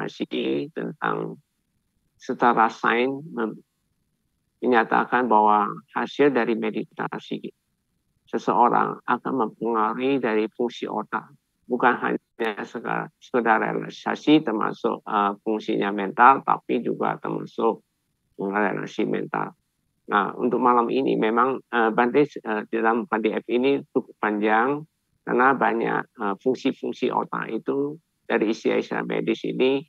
meditasi tentang secara sains menyatakan bahwa hasil dari meditasi seseorang akan mempengaruhi dari fungsi otak, bukan hanya sekedar relaksasi termasuk fungsinya mental, tapi juga termasuk relasi mental. Nah, untuk malam ini memang Bante dalam PDF ini cukup panjang karena banyak fungsi-fungsi otak itu dari istilah medis ini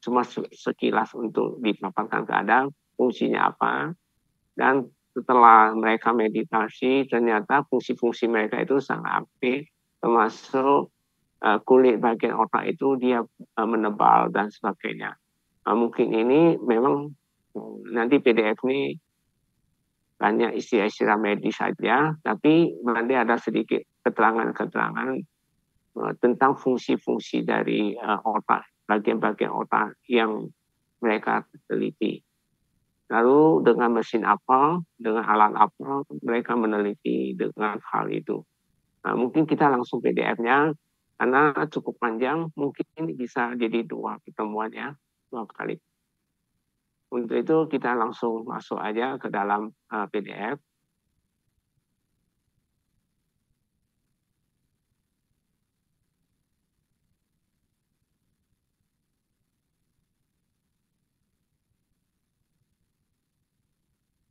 cuma sekilas untuk dipaparkan keadaan fungsinya apa, dan setelah mereka meditasi ternyata fungsi-fungsi mereka itu sangat aktif, termasuk kulit bagian otak itu dia menebal dan sebagainya. Mungkin ini memang nanti PDF ini banyak istilah-istilah medis saja, tapi nanti ada sedikit keterangan-keterangan tentang fungsi-fungsi dari otak, bagian-bagian otak yang mereka teliti. Lalu dengan mesin apa, dengan alat apa mereka meneliti dengan hal itu. Nah, mungkin kita langsung PDF-nya, karena cukup panjang, mungkin ini bisa jadi 2 pertemuan ya, 2 kali. Untuk itu kita langsung masuk aja ke dalam PDF.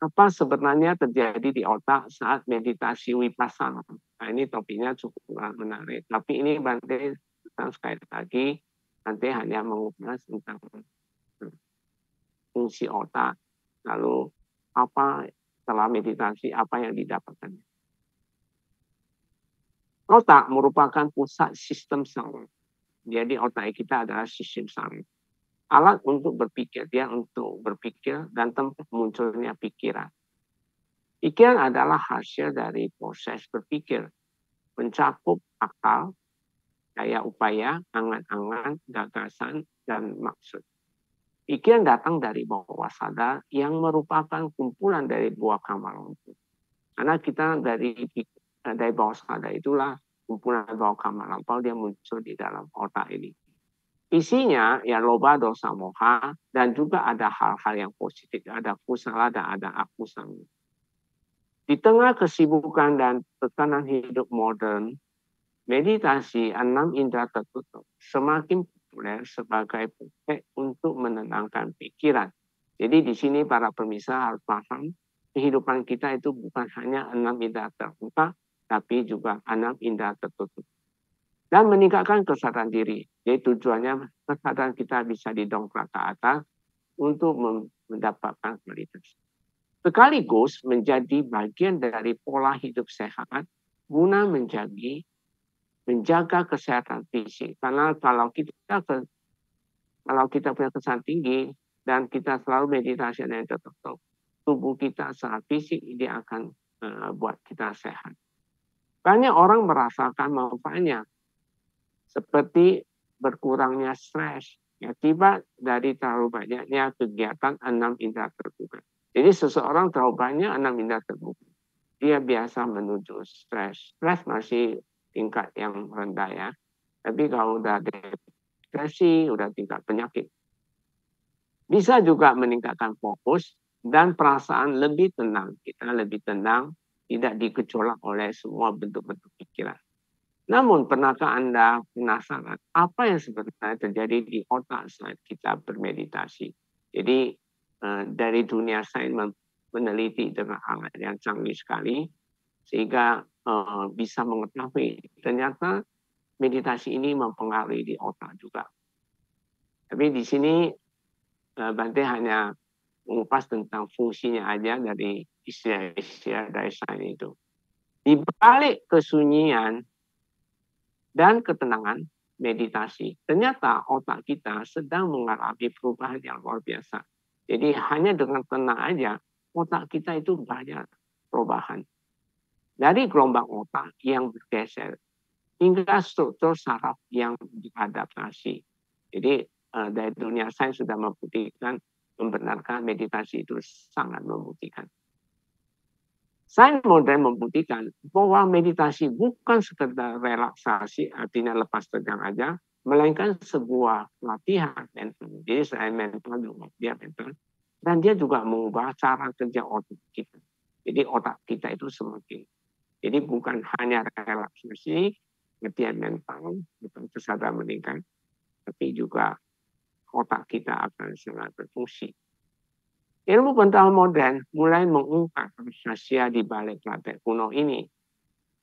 Apa sebenarnya terjadi di otak saat meditasi Vipassana? Nah, ini topiknya cukup menarik. Tapi ini Bante sekali lagi, Bante hanya mengupas tentang fungsi otak, lalu apa setelah meditasi, apa yang didapatkan. Otak merupakan pusat sistem saraf. Jadi otak kita adalah sistem saraf. Alat untuk berpikir, dia untuk berpikir dan tempat munculnya pikiran. Pikiran adalah hasil dari proses berpikir, mencakup akal, daya upaya, angan-angan, gagasan, dan maksud. Pikiran datang dari bawah sadar yang merupakan kumpulan dari buah kamar lampu. Karena kita dari bawah sadar itulah kumpulan bawah kamar lampau dia muncul di dalam otak ini. Isinya ya loba, dosa, moha, dan juga ada hal-hal yang positif, ada kusala dan ada akusala. Di tengah kesibukan dan tekanan hidup modern, meditasi 6 indera tertutup semakin populer sebagai praktek untuk menenangkan pikiran. Jadi di sini para pemirsa harus paham, kehidupan kita itu bukan hanya 6 indera terbuka, tapi juga 6 indera tertutup. Dan meningkatkan kesadaran diri. Jadi tujuannya kesadaran kita bisa didongkrak ke atas untuk mendapatkan meditasi. Sekaligus menjadi bagian dari pola hidup sehat guna menjaga kesehatan fisik. Karena kalau kita punya kesadaran tinggi dan kita selalu meditasi yang tertentu, tubuh kita secara fisik dia akan buat kita sehat. Banyak orang merasakan manfaatnya, seperti berkurangnya stres akibat dari terlalu banyaknya kegiatan 6 indera terbuka. Jadi seseorang terlalu banyak 6 indera terbuka, dia biasa menuju stres. Stres masih tingkat yang rendah ya. Tapi kalau udah depresi, udah tingkat penyakit. Bisa juga meningkatkan fokus dan perasaan lebih tenang. Kita lebih tenang, tidak dikecolak oleh semua bentuk-bentuk pikiran. Namun, pernahkah Anda penasaran apa yang sebenarnya terjadi di otak saat kita bermeditasi? Jadi, dari dunia sains meneliti dengan alat yang canggih sekali, sehingga bisa mengetahui ternyata meditasi ini mempengaruhi di otak juga. Tapi di sini Bante hanya mengupas tentang fungsinya aja dari istilah-istilah dari sains itu. Di balik kesunyian dan ketenangan meditasi, ternyata otak kita sedang mengalami perubahan yang luar biasa. Jadi hanya dengan tenang aja, otak kita itu banyak perubahan. Dari gelombang otak yang bergeser, hingga struktur saraf yang beradaptasi. Jadi dari dunia sains sudah membuktikan, membenarkan meditasi itu sangat membuktikan. Sains modern membuktikan bahwa meditasi bukan sekedar relaksasi, artinya lepas tegang aja, melainkan sebuah latihan mental. Jadi selain mental, dia mental, dan dia juga mengubah cara kerja otak kita. Jadi otak kita itu semakin, jadi bukan hanya relaksasi, latihan mental, bukan kesadaran meningkat, tapi juga otak kita akan sangat berfungsi. Ilmu pengetahuan modern mulai mengungkap rahasia di balik praktek kuno ini.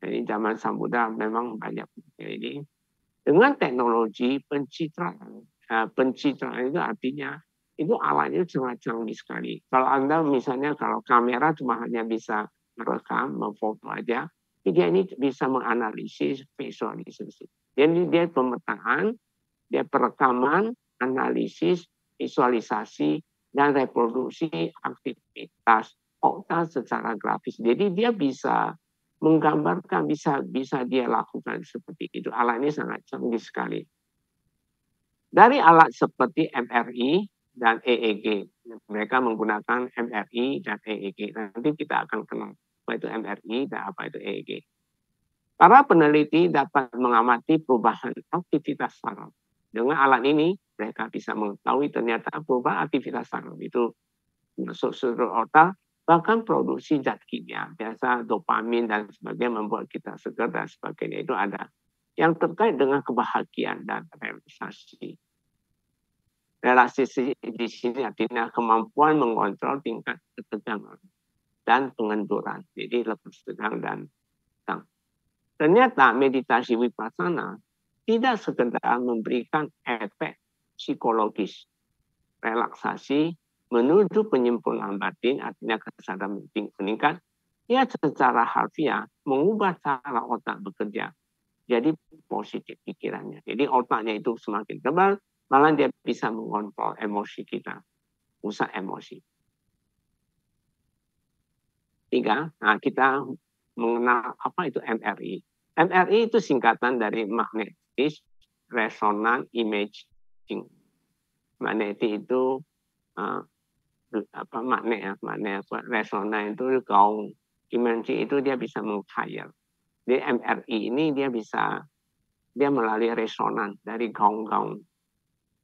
Jadi zaman Sang Buddha memang banyak ini. Dengan teknologi pencitraan, pencitraan itu artinya itu alatnya sangat canggih sekali. Kalau Anda misalnya kalau kamera cuma hanya bisa merekam, memfoto aja, dia ini bisa menganalisis visualisasi. Jadi dia pemetaan, dia perekaman, analisis, visualisasi, dan reproduksi aktivitas otak secara grafis. Jadi dia bisa menggambarkan, bisa dia lakukan seperti itu. Alat ini sangat canggih sekali. Dari alat seperti MRI dan EEG, mereka menggunakan MRI dan EEG. Nanti kita akan kenal apa itu MRI dan apa itu EEG. Para peneliti dapat mengamati perubahan aktivitas saraf. Dengan alat ini, mereka bisa mengetahui ternyata perubahan aktivitas saraf itu masuk seluruh otak, bahkan produksi zat kimia, biasa dopamin dan sebagainya membuat kita segar dan sebagainya itu ada. Yang terkait dengan kebahagiaan dan relaksasi. Relaksasi di sini artinya kemampuan mengontrol tingkat ketegangan dan pengenduran. Jadi lepas tegang dan tenang. Ternyata meditasi vipassana tidak sekedar memberikan efek psikologis, relaksasi, menuju penyempurnaan batin, artinya kesadaran meningkat, ia secara harfiah mengubah cara otak bekerja. Jadi positif pikirannya. Jadi otaknya itu semakin tebal, malah dia bisa mengontrol emosi kita, pusat emosi. 3, nah kita mengenal apa itu MRI. MRI itu singkatan dari magnetic resonance imaging. Magnetic itu magnet resonan itu gaung, imaging itu dia bisa menghayal. Di MRI ini dia melalui resonan dari gaung-gaung.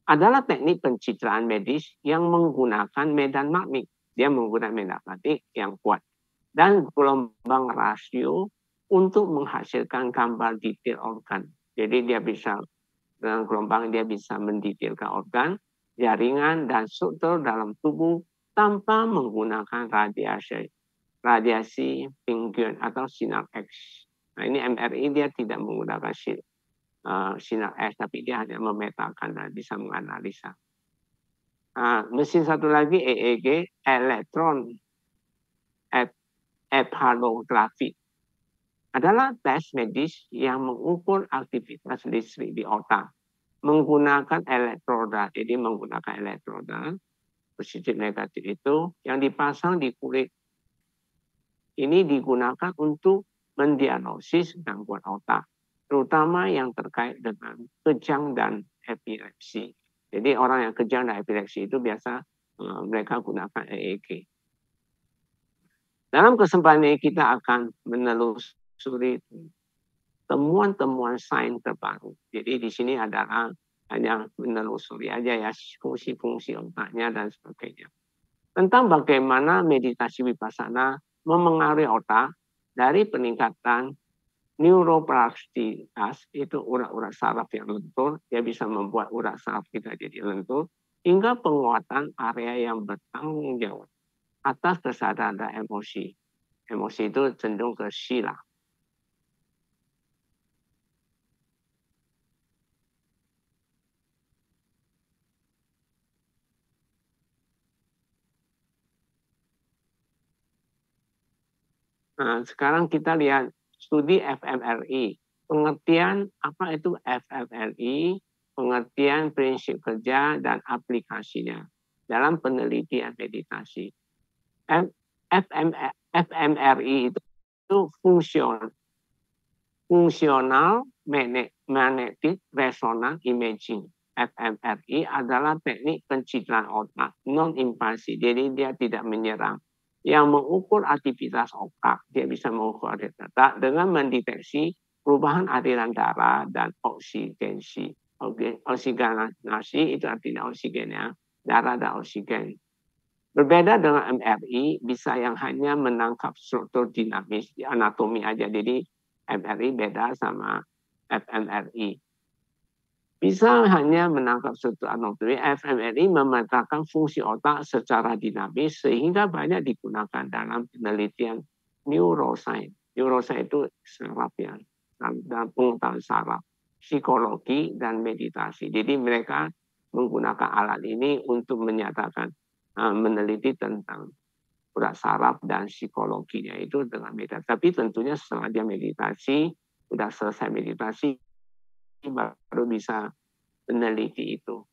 Adalah teknik pencitraan medis yang menggunakan medan magnet. Dia menggunakan medan magnet yang kuat dan gelombang rasio untuk menghasilkan gambar detail organ. Jadi dia bisa dengan gelombang dia bisa mendetailkan organ, jaringan dan struktur dalam tubuh tanpa menggunakan radiasi pinggian atau sinar X. Nah ini MRI dia tidak menggunakan sinar X, tapi dia hanya memetakan dan bisa menganalisa. Mesin satu lagi EEG, elektron ephalografi, adalah tes medis yang mengukur aktivitas listrik di otak menggunakan elektroda. Jadi menggunakan elektroda positif negatif itu yang dipasang di kulit. Ini digunakan untuk mendiagnosis gangguan otak, terutama yang terkait dengan kejang dan epilepsi. Jadi orang yang kejang dan epilepsi itu biasa mereka gunakan EEG. Dalam kesempatan ini kita akan menelusuri temuan-temuan sains terbaru. Jadi di sini adalah hanya menelusuri aja ya fungsi-fungsi otaknya dan sebagainya. Tentang bagaimana meditasi vipassana memengaruhi otak dari peningkatan neuroplastitas, itu urat-urat saraf yang lentur, dia bisa membuat urat saraf kita jadi lentur, hingga penguatan area yang bertanggung jawab atas kesadaran dan emosi. Emosi itu cenderung ke sila. Nah, sekarang kita lihat studi fMRI. Pengertian apa itu fMRI, pengertian prinsip kerja dan aplikasinya dalam penelitian meditasi. fMRI itu fungsional magnetic resonance imaging. fMRI adalah teknik pencitraan otak non-invasif, jadi dia tidak menyerang. Yang mengukur aktivitas otak, dia bisa mengukur aktivitas otak dengan mendeteksi perubahan aliran darah dan oksigensi. Oksigenasi itu artinya oksigennya, darah dan oksigen. Berbeda dengan MRI, bisa yang hanya menangkap struktur dinamis di anatomi aja. Jadi MRI beda sama fMRI. Bisa hanya menangkap struktur anatomi, fMRI memetakan fungsi otak secara dinamis sehingga banyak digunakan dalam penelitian neuroscience. Neuroscience itu saraf ya, dan pengetahuan saraf, psikologi dan meditasi. Jadi mereka menggunakan alat ini untuk menyatakan meneliti tentang urat saraf dan psikologinya itu dengan meditasi. Tapi tentunya setelah dia meditasi, sudah selesai meditasi, baru bisa meneliti itu.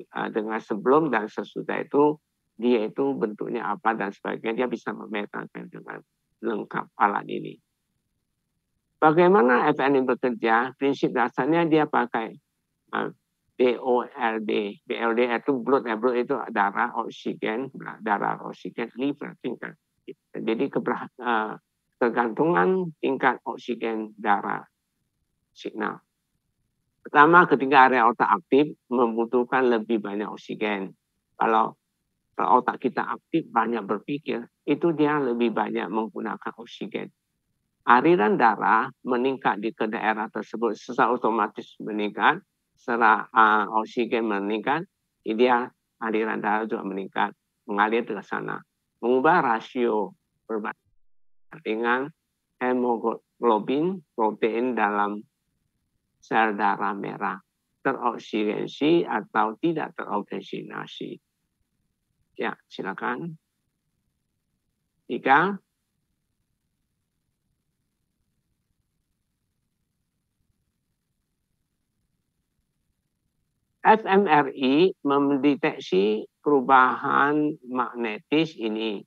Dengan sebelum dan sesudah itu, dia itu bentuknya apa dan sebagainya, dia bisa memetakan dengan lengkap alat ini. Bagaimana FNI bekerja? Prinsip dasarnya dia pakai BOLD. BOLD itu blood itu darah, oksigen, liver tingkat. Jadi kegantungan tingkat oksigen darah signal. Pertama, ketika area otak aktif membutuhkan lebih banyak oksigen. Kalau otak kita aktif banyak berpikir, itu dia lebih banyak menggunakan oksigen. Aliran darah meningkat ke daerah tersebut secara otomatis meningkat, secara oksigen meningkat, dia aliran darah juga meningkat, mengalir ke sana. Mengubah rasio perbandingan hemoglobin protein dalam sel darah merah teroksigenasi atau tidak teroksigenasi. Ya, silakan. 3. fMRI mendeteksi perubahan magnetis ini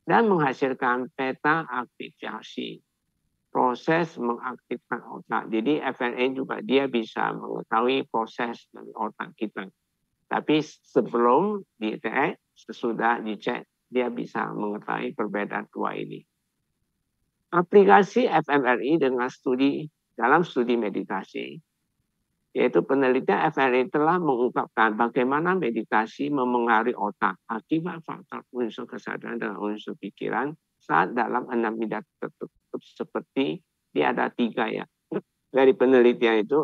dan menghasilkan peta aktivasi. Proses mengaktifkan otak. Jadi fMRI juga dia bisa mengetahui proses dari otak kita. Tapi sebelum dicek, sesudah dicek, dia bisa mengetahui perbedaan dua ini. Aplikasi fMRI dalam studi meditasi, yaitu penelitian fMRI telah mengungkapkan bagaimana meditasi memengaruhi otak akibat faktor unsur kesadaran dan unsur pikiran saat dalam 6 indera tertutup seperti dia ada 3 ya. Dari penelitian itu,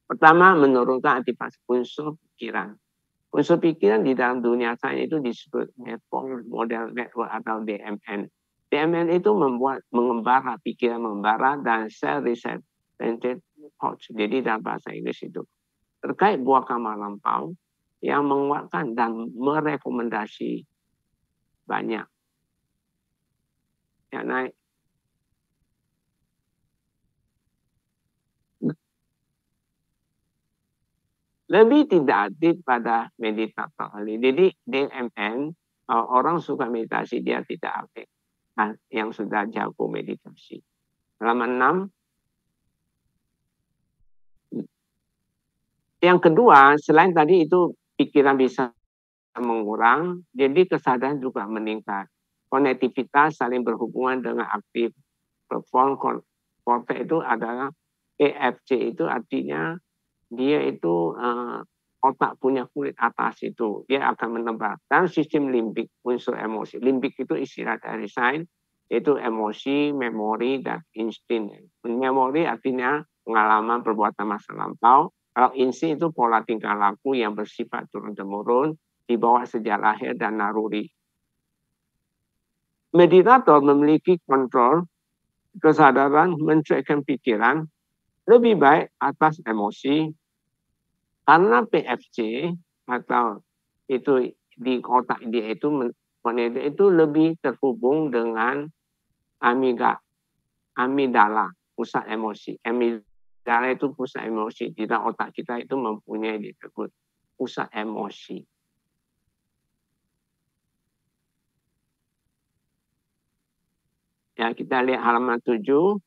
pertama menurunkan aktivitas unsur pikiran. Unsur pikiran di dalam dunia sains itu disebut network model network atau DMN. DMN itu mengembara, pikiran mengembara dan cell receptor pouch. Jadi dalam bahasa Inggris itu terkait buah kamar lampau yang menguatkan dan merekomendasi banyak. Ya, naik. Lebih tidak aktif pada meditator. Jadi DMN, orang suka meditasi dia tidak aktif. Nah, yang sudah jago meditasi. Halaman 6. Yang kedua, selain tadi itu pikiran bisa mengurang, jadi kesadaran juga meningkat. Konektivitas saling berhubungan dengan aktif. Perform cortex itu adalah EFC itu artinya dia itu otak punya kulit atas itu, dia akan menebar. Dan sistem limbik, unsur emosi. Limbik itu istilah dari sains, yaitu emosi, memori, dan insting. Memori artinya pengalaman perbuatan masa lampau. Kalau insting itu pola tingkah laku yang bersifat turun-temurun, dibawa sejak lahir dan naruri. Meditator memiliki kontrol kesadaran mencuekkan pikiran lebih baik atas emosi, karena PFC atau itu di otak dia itu lebih terhubung dengan amigdala, pusat emosi. Amigdala itu pusat emosi. Di dalam otak kita itu mempunyai disebut pusat emosi. Ya, kita lihat halaman 7.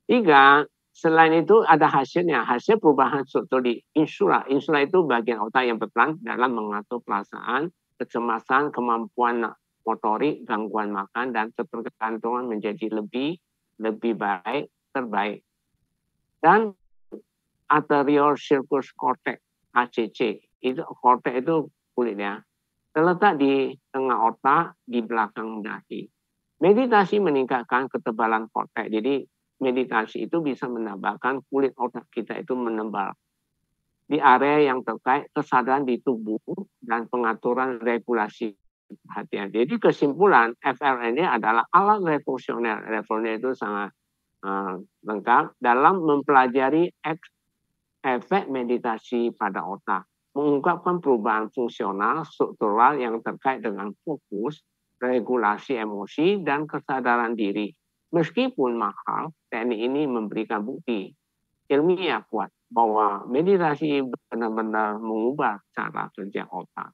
Tiga, selain itu ada hasilnya, hasil perubahan struktur di insula. Insula itu bagian otak yang berperan dalam mengatur perasaan, kecemasan, kemampuan motorik, gangguan makan, dan ketergantungan menjadi lebih lebih baik, terbaik. Dan anterior circus cortex ACC, itu cortex itu kulitnya terletak di tengah otak di belakang dahi. Meditasi meningkatkan ketebalan korteks. Jadi meditasi itu bisa menambahkan kulit otak kita itu menebal di area yang terkait kesadaran di tubuh dan pengaturan regulasi perhatian. Jadi kesimpulan FRN ini adalah alat revolusioner. Revolusioner itu sangat lengkap dalam mempelajari efek meditasi pada otak, mengungkapkan perubahan fungsional struktural yang terkait dengan fokus, regulasi emosi, dan kesadaran diri. Meskipun mahal, teknik ini memberikan bukti ilmiah kuat bahwa meditasi benar-benar mengubah cara kerja otak.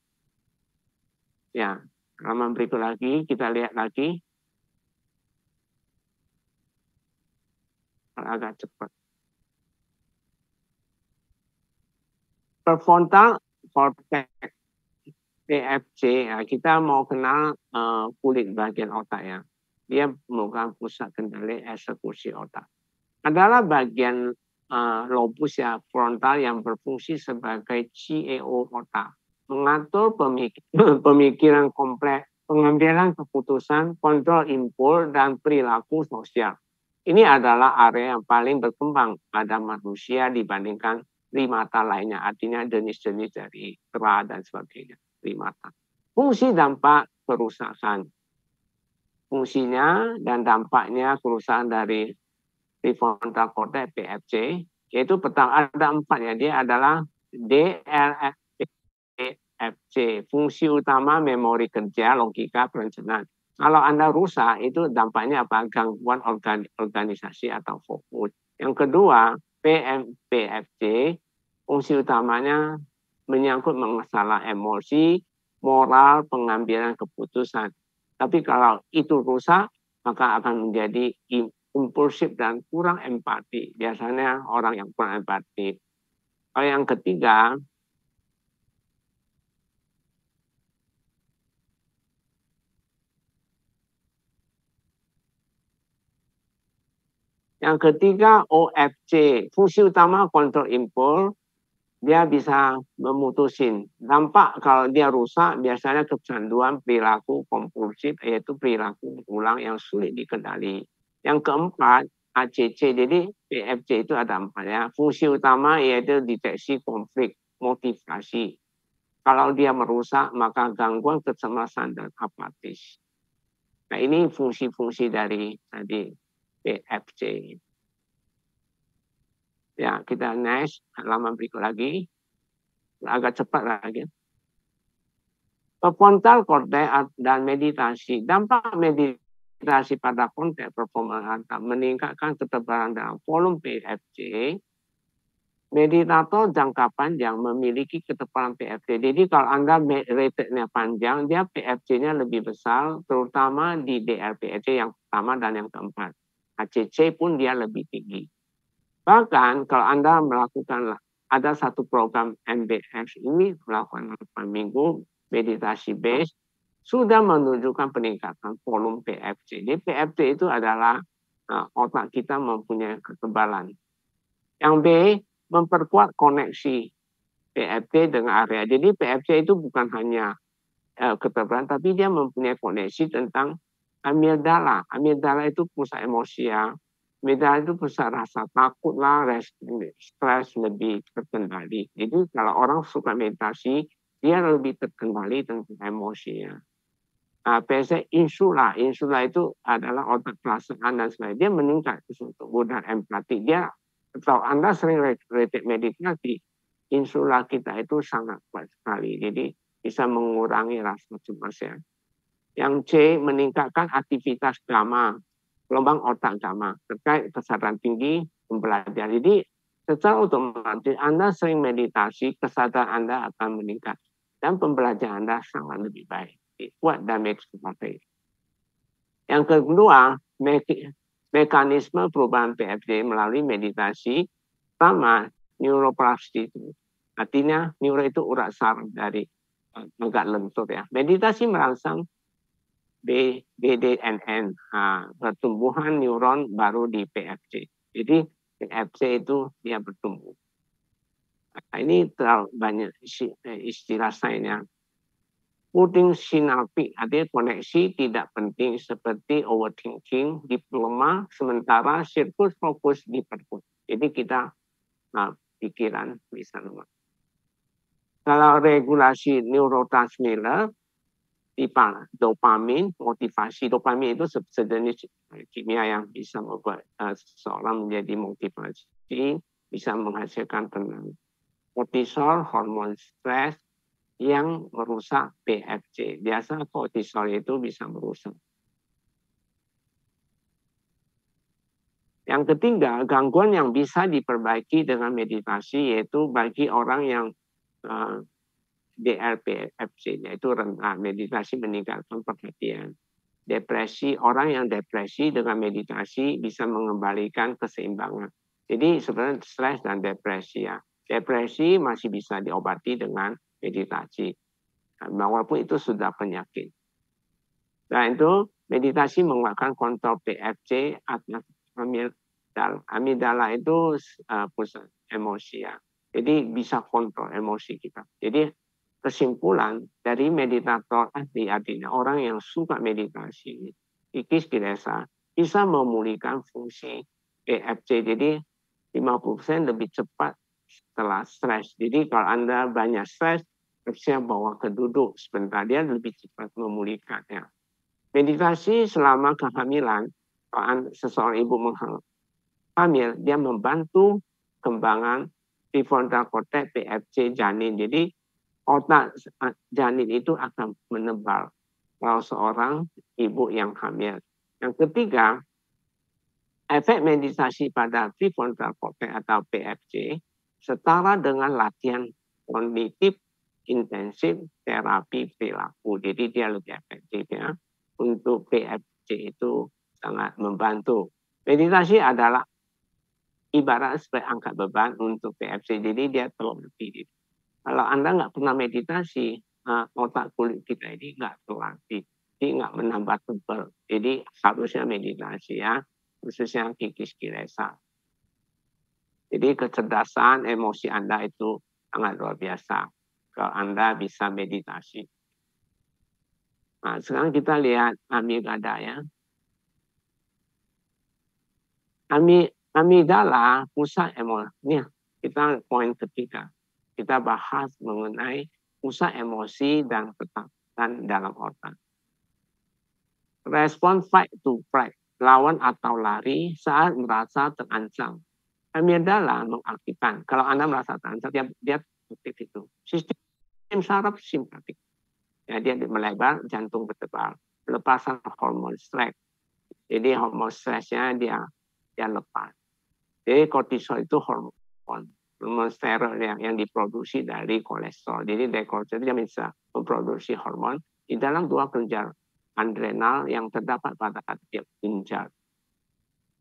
Ya, halaman berikut lagi, kita lihat lagi. Agak cepat. Prefrontal cortex PFC, ya, kita mau kenal kulit bagian otak ya. Dia merupakan pusat kendali eksekusi otak. Adalah bagian lobus ya frontal yang berfungsi sebagai CEO otak, mengatur pemikiran kompleks, pengambilan keputusan, kontrol impuls, dan perilaku sosial. Ini adalah area yang paling berkembang pada manusia dibandingkan primata lainnya, artinya jenis-jenis dari kera dan sebagainya, primata. Fungsi dampak kerusakan. Fungsinya dan dampaknya kerusakan dari prefrontal cortex PFC, yaitu pertama ada 4 ya, dia adalah DLFC, fungsi utama memori kerja, logika, perencanaan. Kalau Anda rusak, itu dampaknya apa? Gangguan organisasi atau fokus. Yang kedua, PFC, fungsi utamanya menyangkut masalah emosi, moral, pengambilan keputusan. Tapi kalau itu rusak, maka akan menjadi impulsif dan kurang empati. Biasanya orang yang kurang empati. Yang ketiga OFC, fungsi utama kontrol impuls. Dia bisa memutusin. Dampak kalau dia rusak biasanya kecanduan perilaku kompulsif, yaitu perilaku ulang yang sulit dikendali. Yang keempat ACC, jadi PFC itu ada 4 ya. Fungsi utama yaitu deteksi konflik, motivasi. Kalau dia merusak maka gangguan kecemasan dan apatis. Nah ini fungsi-fungsi dari tadi PFC. Ya, kita next, halaman berikut lagi. Agak cepat lagi. Prefrontal cortex dan meditasi. Dampak meditasi pada konteks performa meningkatkan ketebalan dalam volume PFC. Meditator jangka panjang memiliki ketebalan PFC. Jadi kalau Anda rated-nya panjang, dia PFC-nya lebih besar, terutama di DLPFC yang pertama dan yang keempat. ACC pun dia lebih tinggi. Bahkan kalau Anda melakukan, ada satu program MBX ini melakukan 8 minggu meditasi base, sudah menunjukkan peningkatan volume PFC. Jadi PFC itu adalah otak kita mempunyai ketebalan. Yang B, memperkuat koneksi PFC dengan area. Jadi PFC itu bukan hanya ketebalan, tapi dia mempunyai koneksi tentang amigdala. Amigdala itu pusat emosi ya. Amigdala itu pusat rasa takut lah, stres lebih terkendali. Jadi kalau orang suka meditasi, dia lebih terkendali tentang emosinya. PSA insula itu adalah otak perasaan dan sebagainya. Dia meningkat tubuh dan empati. Dia, kalau Anda sering rated meditasi, insula kita itu sangat kuat sekali. Jadi bisa mengurangi rasa cemas ya. Yang C, meningkatkan aktivitas gamma, gelombang otak gamma terkait kesadaran tinggi pembelajaran. Jadi secara otomatis Anda sering meditasi, kesadaran Anda akan meningkat dan pembelajaran Anda sangat lebih baik. Kuat dan seperti. Yang kedua, mekanisme perubahan PFC melalui meditasi. Pertama, neuroplasticity. Artinya neuro itu urat saraf dari agak lentur ya. Meditasi merangsang BDNN, pertumbuhan neuron baru di PFC. Jadi PFC itu dia bertumbuh. Nah, ini terlalu banyak istilah sainnya. Putting sinaptik, artinya koneksi tidak penting seperti overthinking, diploma, sementara sirkus fokus di perpus. Jadi kita pikiran bisa nomor. Kalau regulasi neurotransmitter, dopamin, motivasi. Dopamin itu sejenis kimia yang bisa membuat seseorang menjadi motivasi, bisa menghasilkan tenang. Kortisol, hormon stres yang merusak PFC. Biasa kortisol itu bisa merusak. Yang ketiga, gangguan yang bisa diperbaiki dengan meditasi yaitu bagi orang yang DRPFC-nya itu rendah. Meditasi meningkatkan perhatian. Depresi, orang yang depresi dengan meditasi bisa mengembalikan keseimbangan. Jadi sebenarnya stres dan depresi ya. Depresi masih bisa diobati dengan meditasi. Walaupun itu sudah penyakit. Nah itu meditasi menguatkan kontrol PFC atas amigdala. Amigdala itu pusat emosi ya. Jadi bisa kontrol emosi kita. Jadi kesimpulan dari meditator ahli, artinya orang yang suka meditasi, Kikis Kilesa, bisa memulihkan fungsi PFC. Jadi 50% lebih cepat setelah stres. Jadi kalau Anda banyak stres, saya bawa ke duduk sebentar, dia lebih cepat memulihkannya. Meditasi selama kehamilan, kalau seseorang ibu hamil, dia membantu kembangan prefrontal cortex PFC janin. Jadi otak janin itu akan menebal kalau seorang ibu yang hamil. Yang ketiga, efek meditasi pada prefrontal cortex atau PFC setara dengan latihan kognitif intensif terapi perilaku. Jadi dia lebih efektif ya. Untuk PFC itu sangat membantu. Meditasi adalah ibarat seperti angkat beban untuk PFC. Jadi dia terlatih. Kalau Anda nggak pernah meditasi, otak kulit kita ini nggak terlatih. Jadi nggak menambah tebal. Jadi harusnya meditasi ya. Khususnya Kikis Kilesa. Jadi kecerdasan emosi Anda itu sangat luar biasa. Kalau Anda bisa meditasi. Nah, sekarang kita lihat amigdala ya. Amigdala pusat emosi. Ini kita poin ketiga. Kita bahas mengenai pusat emosi dan ketakutan dalam otak. Respon fight to flight, lawan atau lari saat merasa terancam. Amigdala mengaktifkan. Kalau Anda merasa terancam, dia aktif itu. Sistem saraf simpatik. Ya, dia melebar, jantung berdebar. Pelepasan hormon stres. Jadi hormon stresnya dia lepas. Jadi kortisol itu hormon steroid yang diproduksi dari kolesterol. Jadi dari kolesterol dia bisa memproduksi hormon di dalam dua kelenjar adrenal yang terdapat pada tiap ginjal.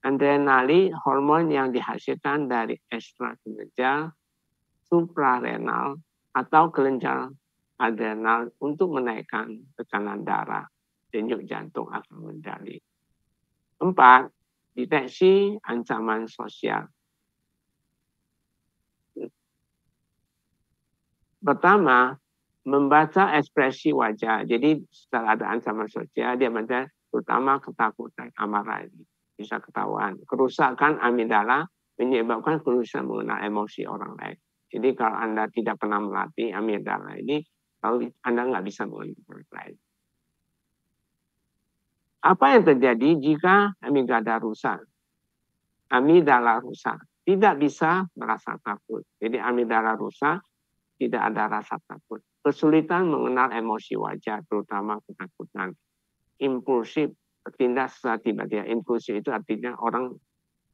Adrenalin hormon yang dihasilkan dari ekstrakelenjar suprarenal atau kelenjar adrenal untuk menaikkan tekanan darah, denyut jantung akan mengendali. 4. Deteksi ancaman sosial. Pertama, membaca ekspresi wajah. Jadi setelah ada ancaman sosial, dia membaca terutama ketakutan, amarah ini bisa ketahuan. Kerusakan amigdala menyebabkan kerusakan mengenal emosi orang lain. Jadi kalau Anda tidak pernah melatih amigdala ini, kalau Anda nggak bisa mengenal orang lain. Apa yang terjadi jika amigdala rusak? Amigdala rusak. Tidak bisa merasa takut. Jadi amigdala rusak, tidak ada rasa takut. Kesulitan mengenal emosi wajah, terutama ketakutan. Impulsif, bertindak secara tiba-tiba. Impulsif itu artinya orang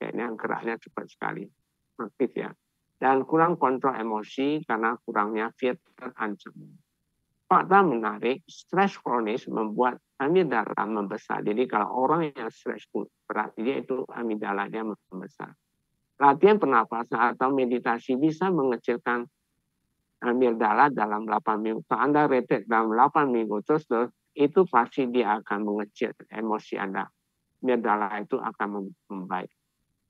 kayaknya geraknya cepat sekali. Aktif ya. Dan kurang kontrol emosi karena kurangnya filter ancaman. Fakta menarik, stres kronis membuat amigdala membesar. Jadi kalau orang yang stres berat, dia itu amigdalanya membesar. Latihan pernapasan atau meditasi bisa mengecilkan amigdala dalam 8 minggu. Kalau Anda retret dalam 8 minggu, terus itu pasti dia akan mengecil emosi Anda. Amigdala itu akan membaik.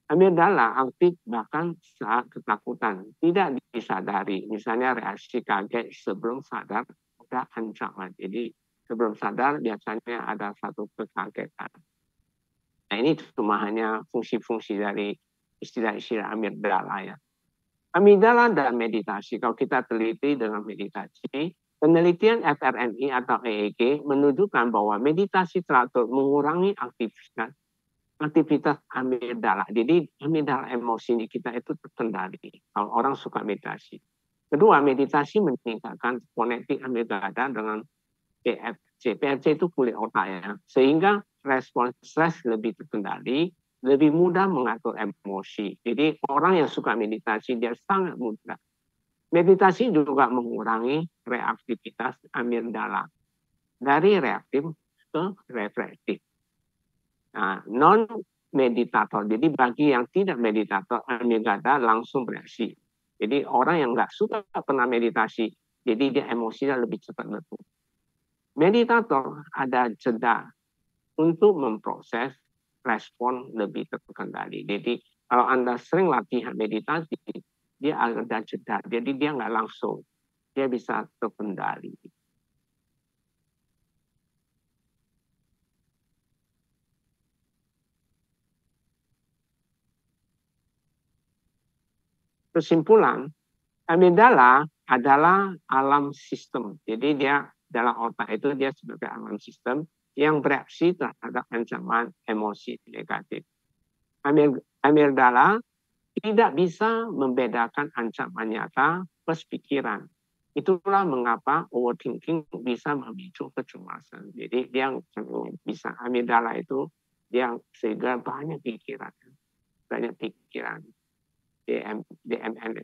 Amigdala aktif bahkan saat ketakutan, tidak disadari. Misalnya reaksi kaget sebelum sadar ada ancaman. Jadi sebelum sadar biasanya ada satu kekagetan. Nah ini cuma hanya fungsi-fungsi dari istilah-istilah amigdala ya. Amigdala dan meditasi, kalau kita teliti dengan meditasi, penelitian FRMI atau EEG menunjukkan bahwa meditasi teratur mengurangi aktivitas amigdala. Jadi amigdala emosi kita itu terkendali kalau orang suka meditasi. Kedua, meditasi meningkatkan koneksi amigdala dengan PFC. PFC itu kulit otak ya. Sehingga respon stres lebih terkendali, lebih mudah mengatur emosi. Jadi orang yang suka meditasi dia sangat mudah. Meditasi juga mengurangi reaktivitas amigdala dari reaktif ke reflektif. Nah, non meditator. Jadi bagi yang tidak meditator, amigdala langsung bereaksi. Jadi orang yang nggak suka pernah meditasi, jadi dia emosinya lebih cepat letup. Meditator ada jeda untuk memproses respon lebih terkendali. Jadi kalau Anda sering latihan meditasi, dia ada jeda. Jadi dia nggak langsung, dia bisa terkendali. Kesimpulan, amigdala adalah alam sistem. Jadi dia dalam otak itu dia sebagai alam sistem yang bereaksi terhadap ancaman emosi negatif. Amigdala tidak bisa membedakan ancaman nyata plus pikiran. Itulah mengapa overthinking bisa memicu kecemasan. Jadi dia bisa amigdala itu dia sehingga banyak pikiran. DMN.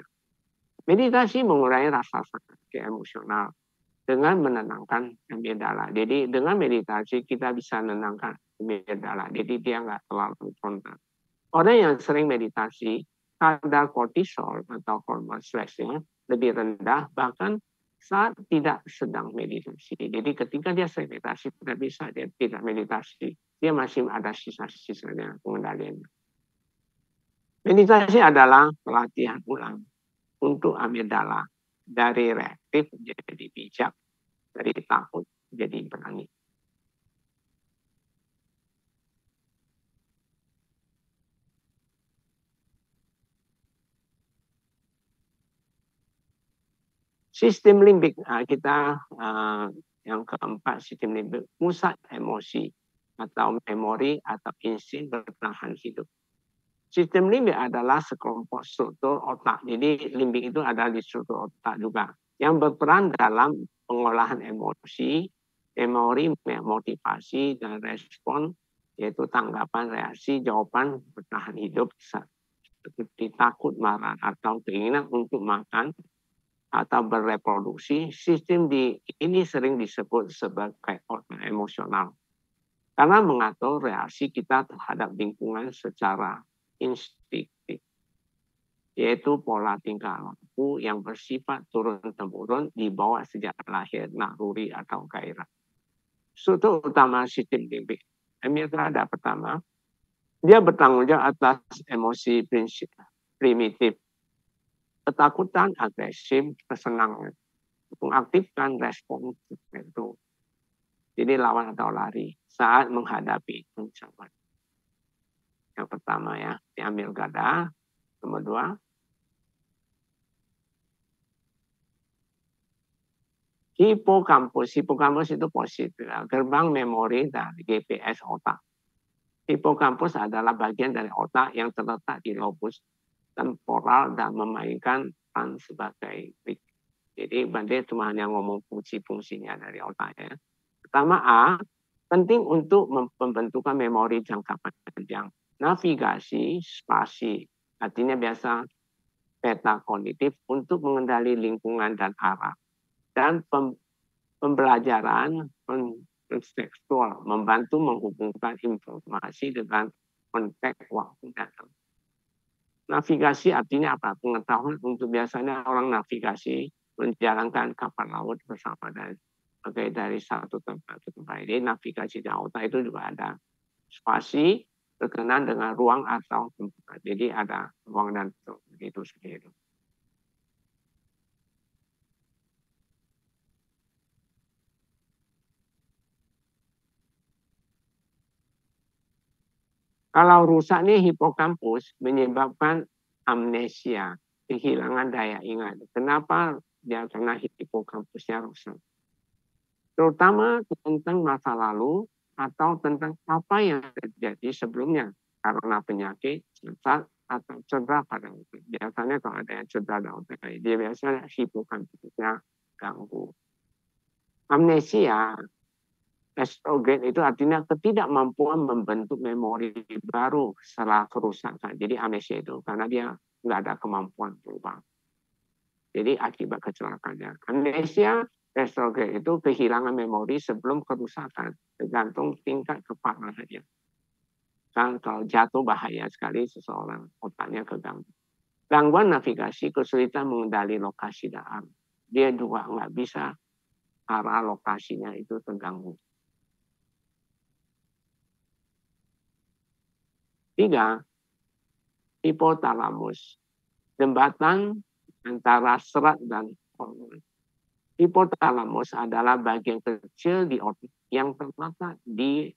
Meditasi mengurangi rasa sakit emosional dengan menenangkan amigdala. Jadi dengan meditasi kita bisa menenangkan amigdala. Jadi dia nggak terlalu kontak. Orang yang sering meditasi, kadar kortisol atau hormon stresnya lebih rendah bahkan saat tidak sedang meditasi. Jadi ketika dia sering meditasi, tidak bisa dia tidak meditasi, dia masih ada sisa-sisanya pengendaliannya. Meditasi adalah pelatihan ulang untuk amigdala dari reaktif jadi bijak, dari takut jadi berani. Sistem limbik kita yang keempat, sistem limbik pusat emosi atau memori atau insting bertahan hidup. Sistem limbik adalah sekelompok struktur otak. Jadi limbik itu ada di struktur otak juga yang berperan dalam pengolahan emosi, memori, motivasi, dan respon, yaitu tanggapan, reaksi, jawaban bertahan hidup seperti takut, marah, atau keinginan untuk makan atau berreproduksi. Sistem ini sering disebut sebagai otak emosional karena mengatur reaksi kita terhadap lingkungan secara instiktif, yaitu pola tingkah laku yang bersifat turun-temurun dibawa sejak lahir, naluri atau gairah. Struktur utama sistem limbik. Amigdala pertama, dia bertanggung jawab atas emosi primitif, ketakutan, agresif, kesenangan, mengaktifkan respon itu. Jadi lawan atau lari saat menghadapi ancaman. Yang pertama ya, di amigdala. Nomor 2, hipokampus. Hipokampus itu positif, gerbang memori dari GPS otak. Hipokampus adalah bagian dari otak yang terletak di lobus temporal dan memainkan peran sebagai trik. Jadi Bande cuma hanya ngomong fungsi-fungsinya dari otaknya. Pertama A, penting untuk pembentukan memori jangka panjang. Navigasi spasi, artinya biasa peta kognitif untuk mengendali lingkungan dan arah. Dan pembelajaran kontekstual, membantu menghubungkan informasi dengan konteks waktu datang. Navigasi artinya apa? Pengetahuan untuk biasanya orang navigasi menjalankan kapal laut bersama dengan sebagai dari satu tempat ke tempat. Jadi navigasi di otak itu juga ada spasi berkenaan dengan ruang atau tempat. Jadi ada ruang dan tempat itu sendiri. Kalau rusak nih hipokampus menyebabkan amnesia, kehilangan daya ingat. Kenapa? Ya karena hipokampusnya rusak. Terutama tentang masa lalu atau tentang apa yang terjadi sebelumnya karena penyakit, cacat, atau cedera pada otak. Biasanya kalau ada yang cedera pada otak, dia biasanya hipokampusnya ganggu. Amnesia estrogen itu artinya ketidakmampuan membentuk memori baru setelah kerusakan. Jadi amnesia itu karena dia nggak ada kemampuan berubah. Jadi akibat kecelakaannya. Amnesia estrogen itu kehilangan memori sebelum kerusakan, tergantung tingkat keparahannya. Kan kalau jatuh bahaya sekali seseorang otaknya keganggu. Gangguan navigasi, kesulitan mengendali lokasi dan arah. Dia juga nggak bisa arah lokasinya itu terganggu. 3. Hipotalamus. Jembatan antara serat dan hormon. Hipotalamus adalah bagian kecil di otak yang terletak di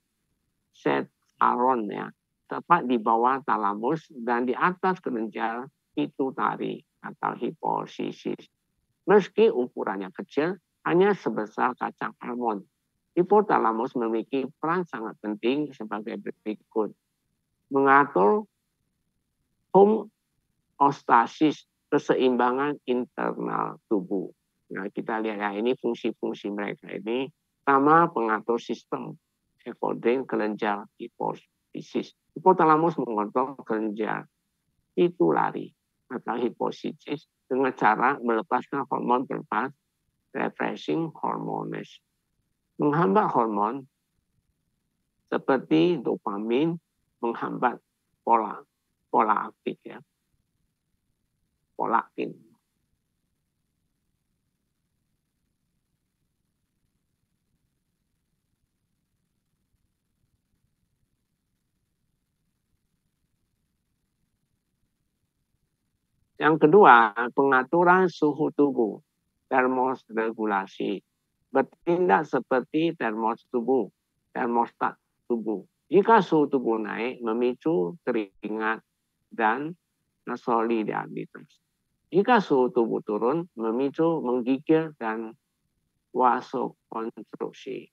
setaron ya, tepat di bawah talamus dan di atas kelenjar pituitari atau hipofisis. Meski ukurannya kecil, hanya sebesar kacang almond. Hipotalamus memiliki peran sangat penting sebagai berikut. Mengatur homeostasis, keseimbangan internal tubuh. Nah, kita lihat ya, ini fungsi-fungsi mereka ini sama pengatur sistem according kelenjar hipofisis. Hipotalamus mengontrol kelenjar pituitari atau hipofisis dengan cara melepaskan hormon pelepas refreshing hormones. Menghambat hormon seperti dopamin, menghambat pola aktif ya. Prolaktin. Yang kedua, pengaturan suhu tubuh, termosregulasi. Bertindak seperti termostat tubuh. Jika suhu tubuh naik, memicu keringat dan solidaritas. Jika suhu tubuh turun, memicu menggigil dan vasokonstruksi.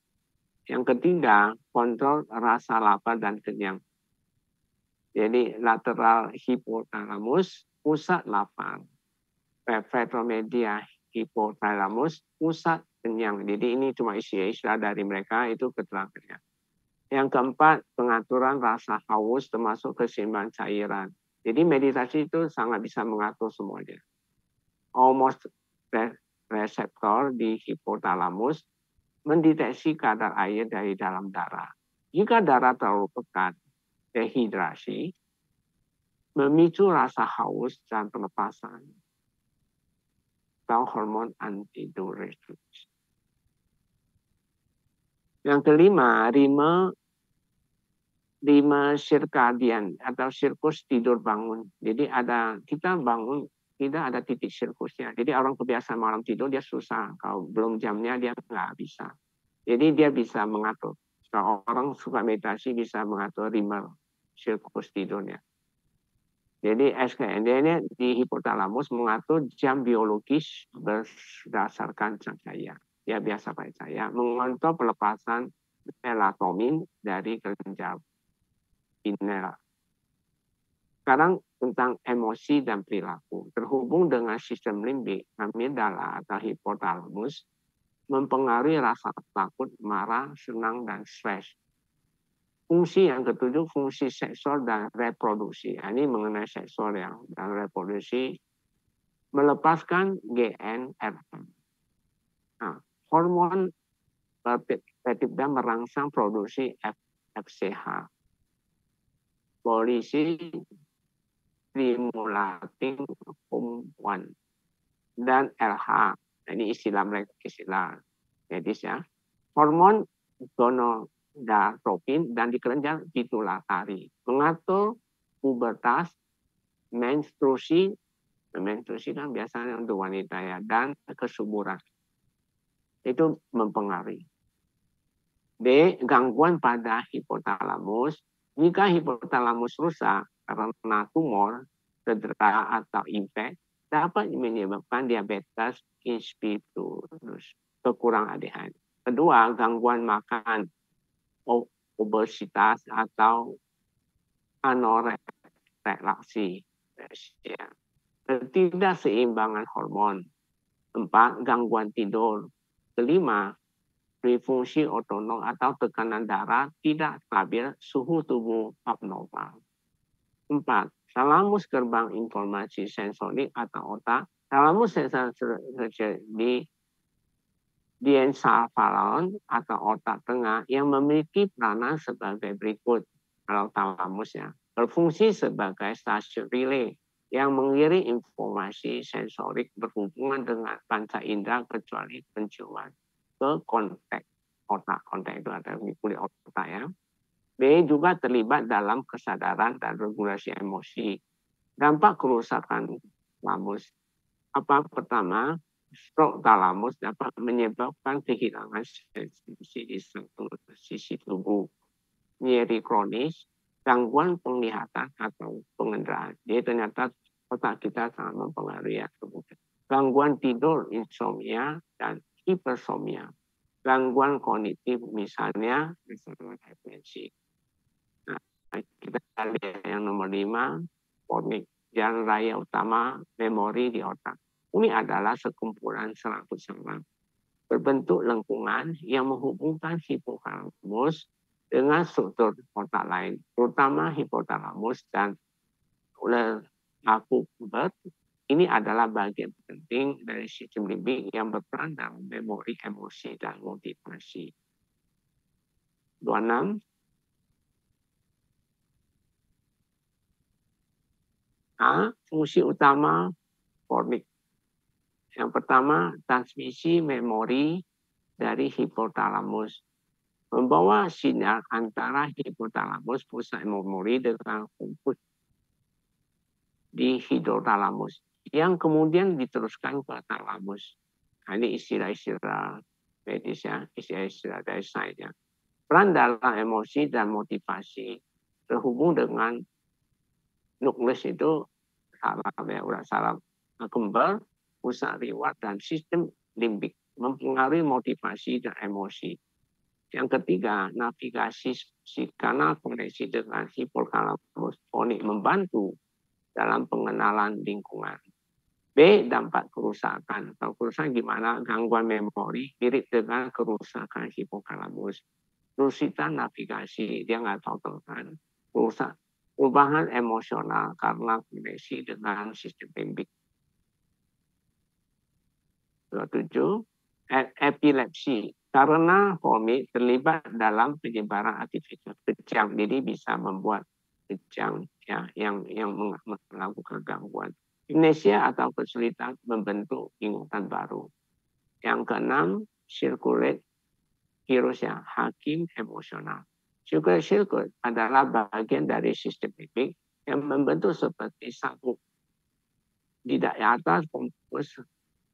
Yang ketiga, kontrol rasa lapar dan kenyang. Jadi lateral hipotalamus, pusat lapar. Prefrontalia hipotalamus, pusat kenyang. Jadi ini cuma istilah dari mereka, itu keterangannya. Yang keempat, pengaturan rasa haus termasuk keseimbangan cairan. Jadi meditasi itu sangat bisa mengatur semuanya. Reseptor di hipotalamus mendeteksi kadar air dari dalam darah. Jika darah terlalu pekat, dehidrasi, memicu rasa haus dan pelepasan atau hormon antidiuretik. Yang kelima, ritme sirkadian atau siklus tidur bangun. Jadi kita bangun tidak ada titik siklusnya. Jadi orang kebiasaan malam tidur dia susah. Kalau belum jamnya dia nggak bisa. Jadi dia bisa mengatur. Kalau orang suka meditasi bisa mengatur ritme siklus tidurnya. Jadi SKND ini di hipotalamus mengatur jam biologis berdasarkan cahaya. Ya biasa pakai cahaya. Mengontrol pelepasan melatonin dari kelenjar pineal. Sekarang tentang emosi dan perilaku. Terhubung dengan sistem limbik, amigdala atau hipotalamus mempengaruhi rasa takut, marah, senang, dan stres. Fungsi yang ketujuh, fungsi seksual dan reproduksi. Ini mengenai seksual dan reproduksi, melepaskan GnRH. Nah, hormon peptida merangsang produksi FSH. Polisi stimulating hormone dan LH. Ini istilah mereka, istilah medis ya. hormon gonadotropin dan di kelenjar pituitari, mengatur pubertas, menstruasi kan biasanya untuk wanita ya, dan kesuburan. Itu mempengaruhi. B. Gangguan pada hipotalamus. Jika hipotalamus rusak karena tumor, cedera, atau infeksi, dapat menyebabkan diabetes insipidus, kekurangan ADH. Kedua, gangguan makan, obesitas atau anoreksi. Ketidakseimbangan hormon. 4. Gangguan tidur. Kelima, fungsi otonom atau tekanan darah tidak stabil, suhu tubuh abnormal. 4. Talamus gerbang informasi sensorik atau otak. Talamus di diencephalon atau otak tengah yang memiliki peranan sebagai berikut. Kalau talamus ya, berfungsi sebagai stasiun relay yang mengirim informasi sensorik berhubungan dengan panca indera kecuali penciuman ke kontak otak. Kontak itu ada di kulit otak ya. B. Juga terlibat dalam kesadaran dan regulasi emosi. Dampak kerusakan talamus. Apa pertama, stroke talamus dapat menyebabkan kehilangan sensasi di sisi tubuh, nyeri kronis, gangguan penglihatan atau pengendaraan. Jadi ternyata otak kita sangat mempengaruhi tubuh. Gangguan tidur, insomnia, dan hipersomnia. Gangguan kognitif misalnya hipertensi. Nah, kita lihat yang nomor 5, pornik, jalan raya utama memori di otak. Ini adalah sekumpulan saraf berbentuk lengkungan yang menghubungkan hipotalamus dengan struktur otak lain, terutama hipotalamus dan akubet. Ini adalah bagian penting dari sistem limbik yang berperan dalam memori, emosi, dan motivasi. 26. A. Fungsi utama pornik. Yang pertama, transmisi memori dari hipotalamus. Membawa sinyal antara hipotalamus, pusat memori, dengan fokus di hipotalamus, yang kemudian diteruskan ke talamus. Ini istilah-istilah medis ya, istilah-istilah dari sains. Peran dalam emosi dan motivasi terhubung dengan nukleus itu saraf kembar, pusat reward, dan sistem limbik mempengaruhi motivasi dan emosi. Yang ketiga, navigasi karena koneksi dengan hipotalamus ponik membantu dalam pengenalan lingkungan. B. Dampak kerusakan. Atau kerusakan gimana? Gangguan memori mirip dengan kerusakan hipotalamus. Kerusakan navigasi, dia nggak tahu tentang rusak. Perubahan emosional karena koneksi dengan sistem limbik. 27. Epilepsi. Karena hormon terlibat dalam penyebaran aktivitas kejang, jadi bisa membuat kejang ya, yang melakukan gangguan. Amnesia atau kesulitan membentuk ingatan baru. Yang keenam, circulate virus ya, hakim emosional. Circulate adalah bagian dari sistem limbik yang membentuk seperti sabuk di atas fokus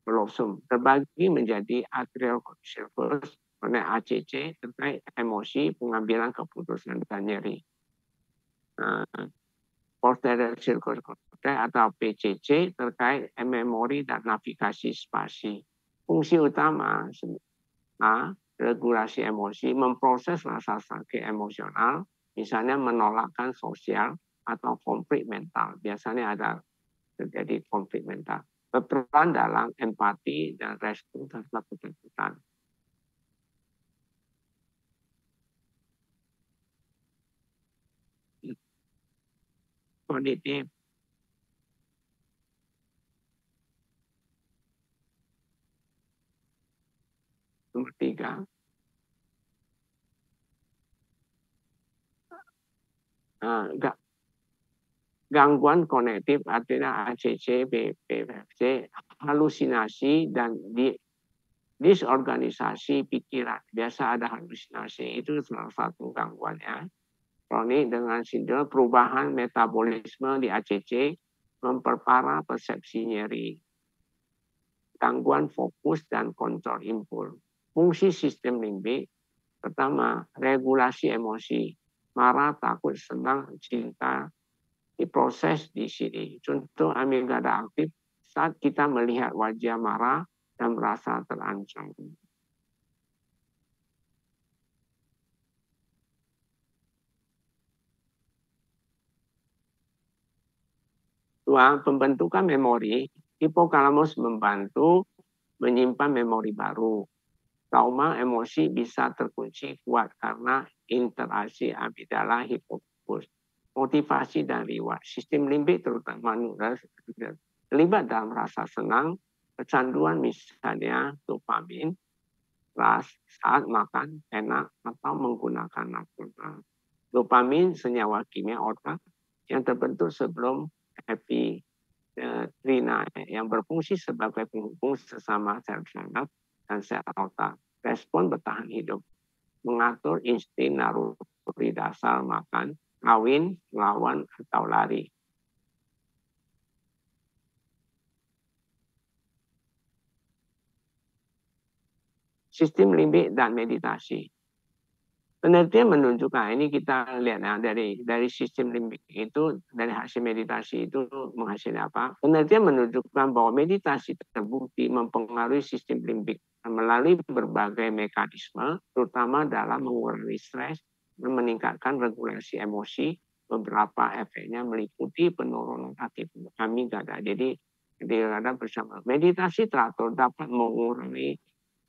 blossom, terbagi menjadi atrial circulus oleh ACC terkait emosi, pengambilan keputusan, dan nyeri. Posterior circulus atau PCC terkait memori dan navigasi spasi. Fungsi utama A. Regulasi emosi, memproses rasa sakit emosional, misalnya menolakkan sosial atau konflik mental. Biasanya ada terjadi konflik mental. Berperan dalam empati dan respon terhadap ketakutan. Kognitif. Nomor 3. Gangguan kognitif artinya ACC, BPFC, halusinasi, dan disorganisasi pikiran. Biasa ada halusinasi, itu salah satu gangguannya. Kronik dengan sindrom perubahan metabolisme di ACC memperparah persepsi nyeri. Gangguan fokus dan kontrol impuls. Fungsi sistem limbik, pertama, regulasi emosi. Marah, takut, senang, cinta diproses di sini. Contoh amigdala aktif saat kita melihat wajah marah dan merasa terancam. Dua, pembentukan memori. Hipotalamus membantu menyimpan memori baru. Trauma emosi bisa terkunci kuat karena interaksi amigdala hipokampus. Motivasi dan reward. Sistem limbik terutama nuras terlibat dalam rasa senang, kecanduan misalnya dopamin, saat makan enak atau menggunakan narkoba. Dopamin senyawa kimia otak yang terbentuk sebelum epinefrina yang berfungsi sebagai penghubung sesama sel saraf dan sel otak. Respon bertahan hidup, mengatur insting naluri dasar makan, kawin, lawan atau lari. Sistem limbik dan meditasi. Penelitian menunjukkan, ini kita lihat ya, dari sistem limbik itu, dari hasil meditasi itu menghasilkan apa? Penelitian menunjukkan bahwa meditasi terbukti mempengaruhi sistem limbik melalui berbagai mekanisme, terutama dalam mengurangi stres dan meningkatkan regulasi emosi. Beberapa efeknya meliputi penurunan aktivitas amigdala. Jadi bersama meditasi teratur dapat mengurangi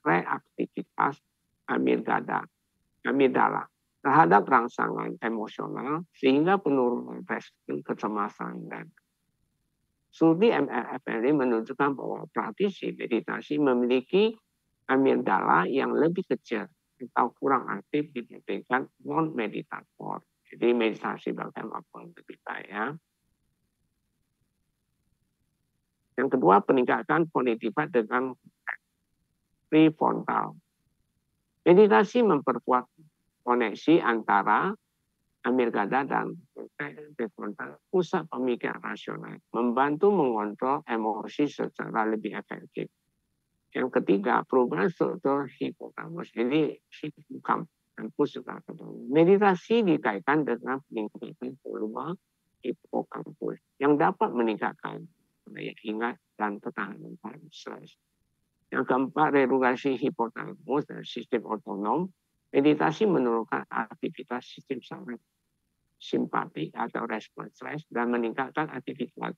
reaktivitas amigdala terhadap rangsangan emosional sehingga penurunan respon kecemasan dan studi MRFLD menunjukkan bahwa praktisi meditasi memiliki amigdala yang lebih kecil atau kurang aktif dibandingkan non-meditator. Jadi meditasi bagaimanapun lebih baik ya. Yang kedua, peningkatan kognitivitas dengan prefrontal. Meditasi memperkuat koneksi antara amigdala dan prefrontal, pusat pemikiran rasional, membantu mengontrol emosi secara lebih efektif. Yang ketiga, perubahan struktur hipotalamus. Ini hipokampus. Meditasi dikaitkan dengan peningkatan volume hipokampus yang dapat meningkatkan daya ingat dan ketahanan terhadap stres. Yang keempat, regulasi hipotalamus dan sistem otonom. Meditasi menurunkan aktivitas sistem saraf simpatik atau respon stres dan meningkatkan aktivitas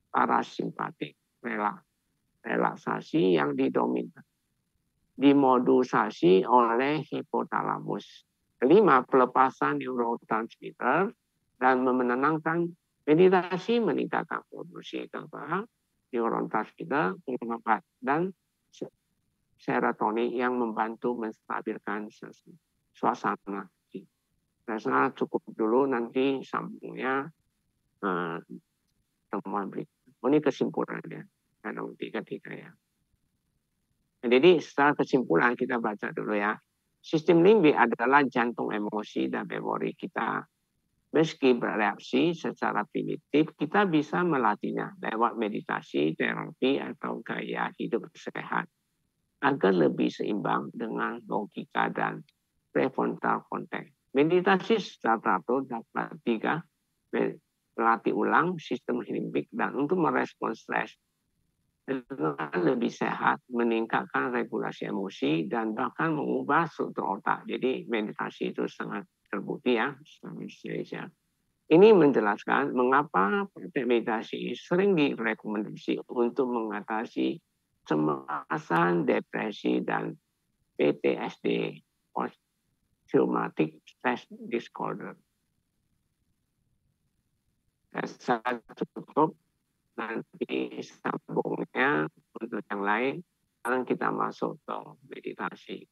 parasimpatik, relaksasi yang dimodulasi oleh hipotalamus. Kelima, pelepasan neurotransmitter dan menenangkan. Meditasi meningkatkan produksi neurotransmitter dan serotonin yang membantu menstabilkan suasana. Saya cukup dulu, nanti sambungnya temuan berikut. Ini kesimpulannya. Ada 3 ya. Jadi setelah kesimpulan kita baca dulu ya. Sistem limbik adalah jantung emosi dan memori kita. Meski bereaksi secara primitif, kita bisa melatihnya lewat meditasi, terapi, atau gaya hidup sehat agar lebih seimbang dengan logika dan prefrontal cortex. Meditasi secara teratur dapat 3, melatih ulang sistem limbik dan untuk merespon stres lebih sehat, meningkatkan regulasi emosi, dan bahkan mengubah struktur otak. Jadi meditasi itu sangat terbukti ya. Ini menjelaskan mengapa praktek meditasi sering direkomendasi untuk mengatasi kecemasan, depresi, dan PTSD, post-traumatic stress disorder. Saya cukup, nanti sambungnya untuk yang lain. Sekarang kita masuk ke meditasi.